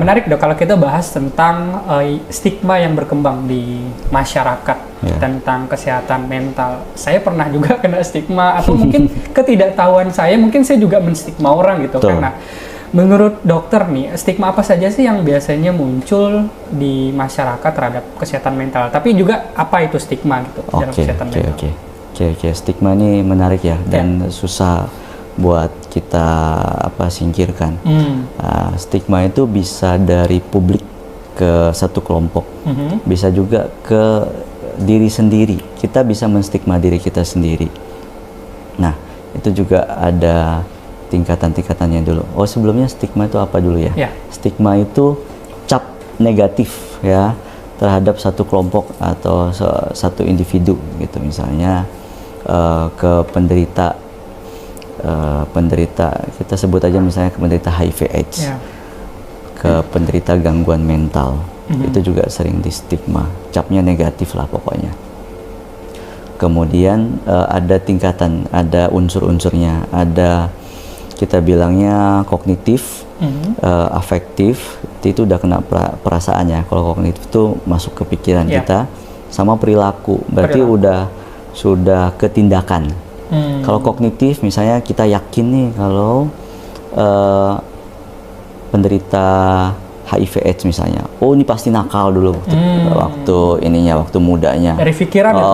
menarik dok kalau kita bahas tentang stigma yang berkembang di masyarakat tentang kesehatan mental. Saya pernah juga kena stigma atau mungkin ketidaktahuan saya, mungkin saya juga menstigma orang gitu. Karena menurut dokter nih, stigma apa saja sih yang biasanya muncul di masyarakat terhadap kesehatan mental? Tapi juga apa itu stigma gitu dalam kesehatan mental? Oke, stigma ini menarik ya dan susah buat kita singkirkan. Stigma itu bisa dari publik ke satu kelompok, bisa juga ke diri sendiri. Kita bisa menstigma diri kita sendiri. Nah, itu juga ada tingkatan-tingkatannya dulu. Sebelumnya stigma itu apa dulu ya? Stigma itu cap negatif ya terhadap satu kelompok atau satu individu gitu, misalnya ke penderita kita sebut aja misalnya ke penderita HIV/AIDS, ke penderita gangguan mental, itu juga sering di stigma, capnya negatif lah pokoknya. Kemudian ada tingkatan, ada unsur-unsurnya, ada kita bilangnya kognitif, afektif, itu udah kena perasaannya. Kalau kognitif itu masuk ke pikiran kita, sama perilaku, berarti sudah ke tindakan. Kalau kognitif misalnya kita yakin nih kalau penderita HIV/AIDS misalnya, ini pasti nakal dulu waktu mudanya. Dari pikiran itu?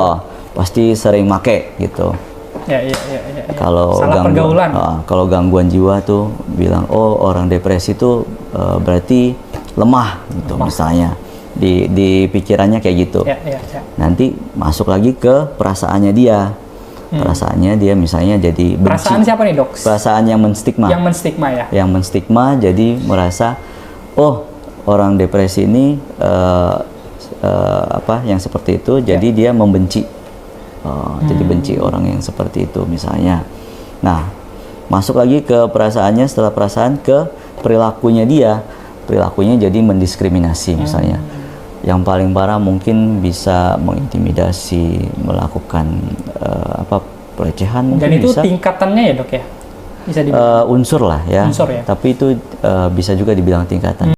Pasti sering make gitu. Kalau pergaulan. Kalau gangguan jiwa tuh bilang orang depresi tuh berarti lemah gitu misalnya. Di pikirannya kayak gitu. Nanti masuk lagi ke perasaannya dia. Perasaannya dia misalnya jadi benci. Perasaan siapa nih dok? Perasaan yang menstigma. Yang menstigma ya? Yang menstigma, jadi merasa orang depresi ini yang seperti itu, jadi dia membenci. Jadi benci orang yang seperti itu misalnya. Nah, masuk lagi ke perasaannya, setelah perasaan ke perilakunya dia. Perilakunya jadi mendiskriminasi misalnya. Yang paling parah mungkin bisa mengintimidasi, melakukan pelecehan. Dan itu bisa. Tingkatannya ya dok ya? Bisa dibilang? Unsur lah ya. Unsur ya? Tapi itu bisa juga dibilang tingkatan.